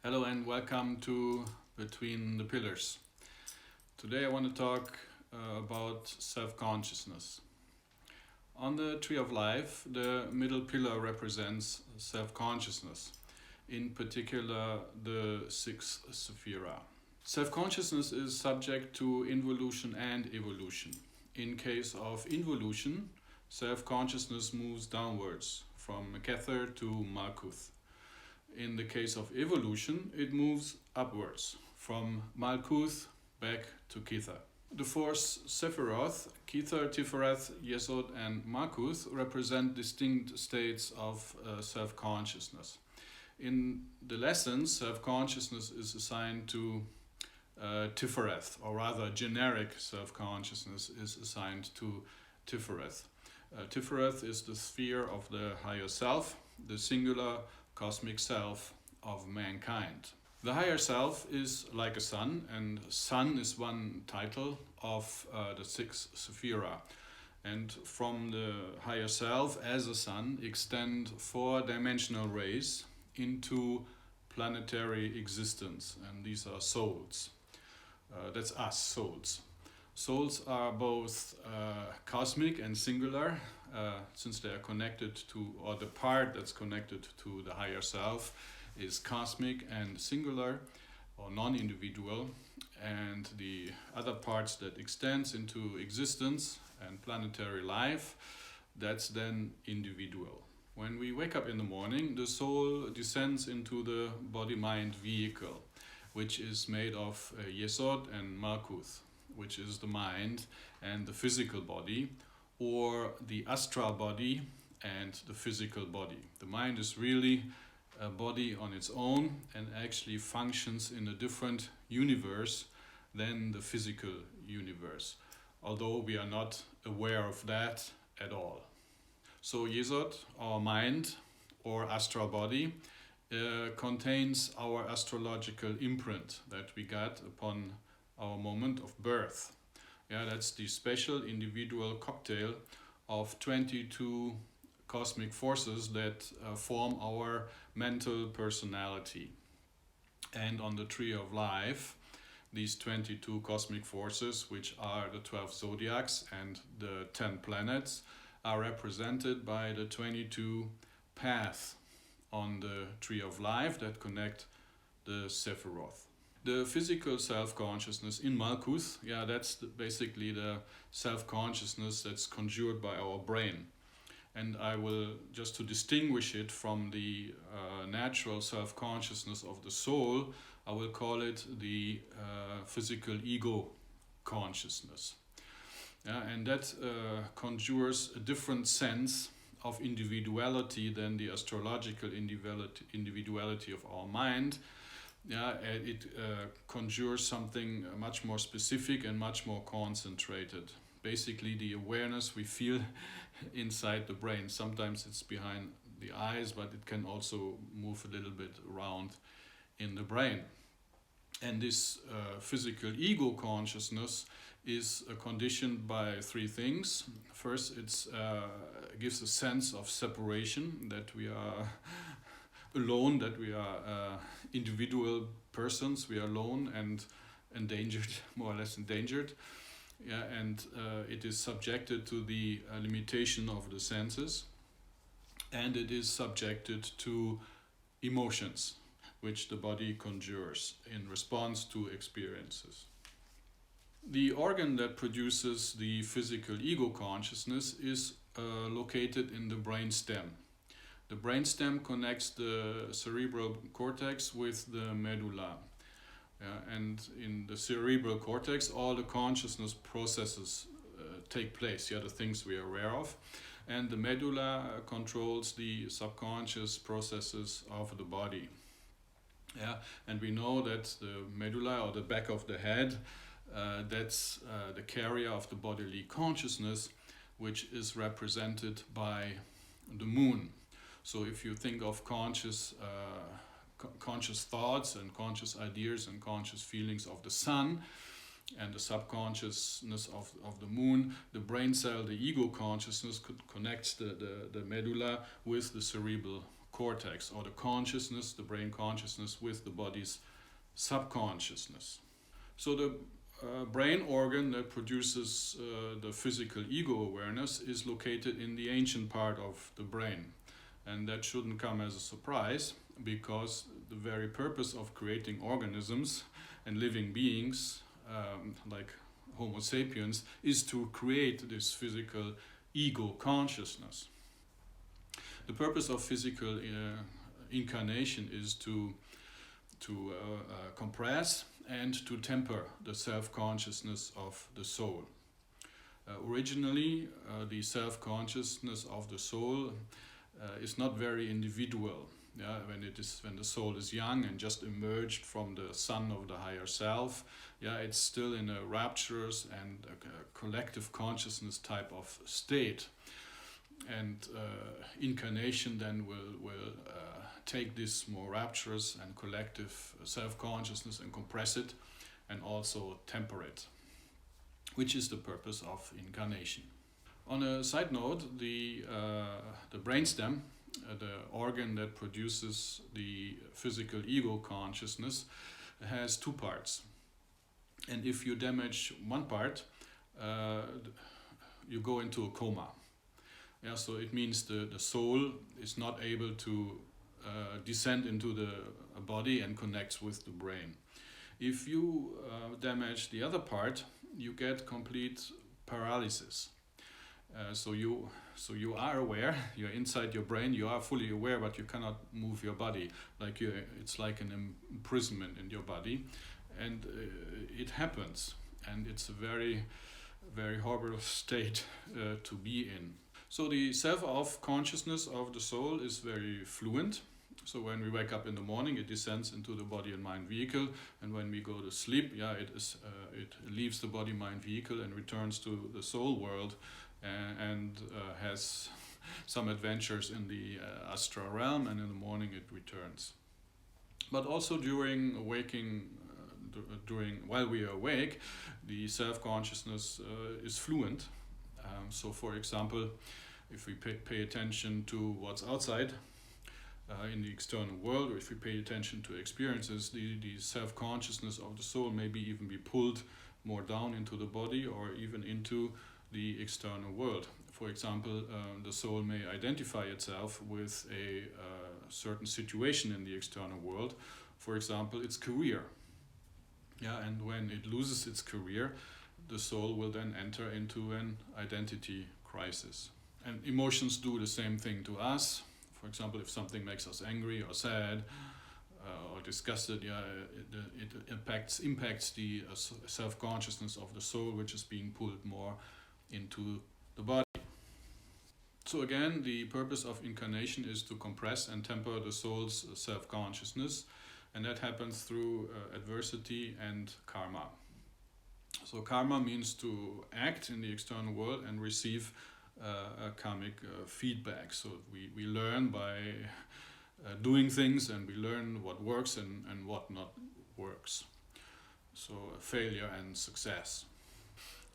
Hello and welcome to Between the Pillars. Today I want to talk about self-consciousness. On the Tree of Life, the middle pillar represents self-consciousness, in particular the sixth sephira. Self-consciousness is subject to involution and evolution. In case of involution, self-consciousness moves downwards from Kether to Malkuth. In the case of evolution, it moves upwards from Malkuth back to Kether. The four Sephiroth, Kether, Tifereth, Yesod, and Malkuth, represent distinct states of self-consciousness. In the lessons, self-consciousness is assigned to Tifereth, or rather, generic self-consciousness is assigned to Tifereth. Tifereth is the sphere of the higher self, the singular cosmic self of mankind. The higher self is like a sun, and sun is one title of the sixth sephira. And from the higher self as a sun extend four-dimensional rays into planetary existence, and these are souls. That's us, souls. Souls are both cosmic and singular, since they are connected to, or the part that's connected to the higher self is cosmic and singular or non-individual, and the other parts that extends into existence and planetary life, that's then individual. When we wake up in the morning, the soul descends into the body-mind vehicle, which is made of Yesod and Malkuth, which is the mind and the physical body, or the astral body and the physical body. The mind is really a body on its own and actually functions in a different universe than the physical universe, although we are not aware of that at all. So Yesod, our mind or astral body, contains our astrological imprint that we got upon our moment of birth. Yeah, that's the special individual cocktail of 22 cosmic forces that form our mental personality. And on the Tree of Life, these 22 cosmic forces, which are the 12 zodiacs and the 10 planets, are represented by the 22 paths on the Tree of Life that connect the Sephiroth. The physical self-consciousness in Malkuth, that's basically the self-consciousness that's conjured by our brain. And I will, just to distinguish it from the natural self-consciousness of the soul, I will call it the physical ego consciousness. And that conjures a different sense of individuality than the astrological individuality of our mind. It conjures something much more specific and much more concentrated. Basically, the awareness we feel inside the brain. Sometimes it's behind the eyes, but it can also move a little bit around in the brain. And this physical ego consciousness is conditioned by three things. First, it gives a sense of separation, that we are alone, that we are individual persons, we are alone and endangered, more or less endangered. And it is subjected to the limitation of the senses, and it is subjected to emotions, which the body conjures in response to experiences. The organ that produces the physical ego consciousness is located in the brainstem. The brainstem connects the cerebral cortex with the medulla. And in the cerebral cortex, all the consciousness processes take place, the things we are aware of. And the medulla controls the subconscious processes of the body. And we know that the medulla, or the back of the head, that's the carrier of the bodily consciousness, which is represented by the moon. So if you think of conscious thoughts and conscious ideas and conscious feelings of the sun and the subconsciousness of the moon, the brain cell, the ego consciousness, connects the medulla with the cerebral cortex, or the consciousness, the brain consciousness, with the body's subconsciousness. So the brain organ that produces the physical ego awareness is located in the ancient part of the brain. And that shouldn't come as a surprise, because the very purpose of creating organisms and living beings, like Homo sapiens, is to create this physical ego consciousness. The purpose of physical incarnation is to compress and to temper the self-consciousness of the soul. Originally, the self-consciousness of the soul is not very individual. Yeah, when the soul is young and just emerged from the sun of the higher self, yeah, it's still in a rapturous and a collective consciousness type of state. And incarnation then will take this more rapturous and collective self-consciousness and compress it and also temper it, which is the purpose of incarnation. On a side note, the brainstem, the organ that produces the physical ego consciousness, has two parts. And if you damage one part, you go into a coma. Yeah, so it means the soul is not able to descend into the body and connects with the brain. If you damage the other part, you get complete paralysis. So you are aware, you're inside your brain, you are fully aware, but you cannot move your body. It's like an imprisonment in your body, and it happens, and it's a very, very horrible state to be in. So the self-consciousness of the soul is very fluent. So when we wake up in the morning, it descends into the body and mind vehicle, and when we go to sleep, it leaves the body-mind vehicle and returns to the soul world, and has some adventures in the astral realm, and in the morning it returns. But also during waking, while we are awake, the self-consciousness is fluent. So for example, if we pay attention to what's outside in the external world, or if we pay attention to experiences, the self-consciousness of the soul maybe even be pulled more down into the body or even into the external world. For example, the soul may identify itself with a certain situation in the external world, for example, its career. Yeah, and when it loses its career, the soul will then enter into an identity crisis. And emotions do the same thing to us. For example, if something makes us angry or sad or disgusted, it impacts the self-consciousness of the soul, which is being pulled more into the body. So again, the purpose of incarnation is to compress and temper the soul's self-consciousness, and that happens through adversity and karma. So karma means to act in the external world and receive karmic feedback. So we learn by doing things, and we learn what works and what not works. So failure and success.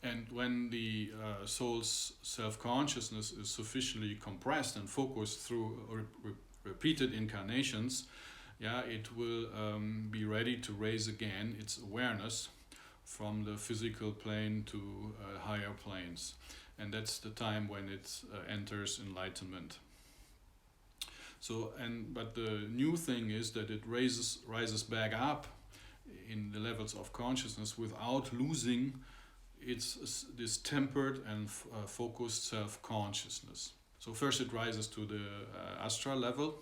And when the soul's self-consciousness is sufficiently compressed and focused through repeated incarnations, it will be ready to raise again its awareness from the physical plane to higher planes. And that's the time when it enters enlightenment. But the new thing is that it rises back up in the levels of consciousness without losing this tempered and focused self-consciousness. So first it rises to the astral level,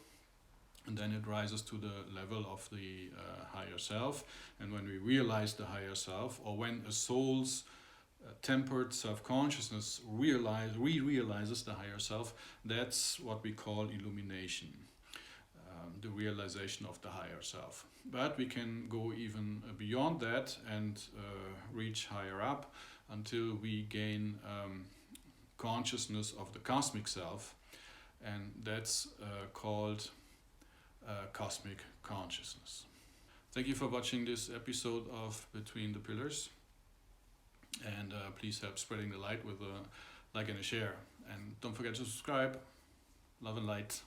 and then it rises to the level of the higher self. And when we realize the higher self, or when a soul's tempered self-consciousness realizes the higher self, that's what we call illumination, the realization of the higher self. But we can go even beyond that and reach higher up until we gain consciousness of the cosmic self, and that's called cosmic consciousness. Thank you for watching this episode of Between the Pillars, and please help spreading the light with a like and a share, and don't forget to subscribe. Love and light.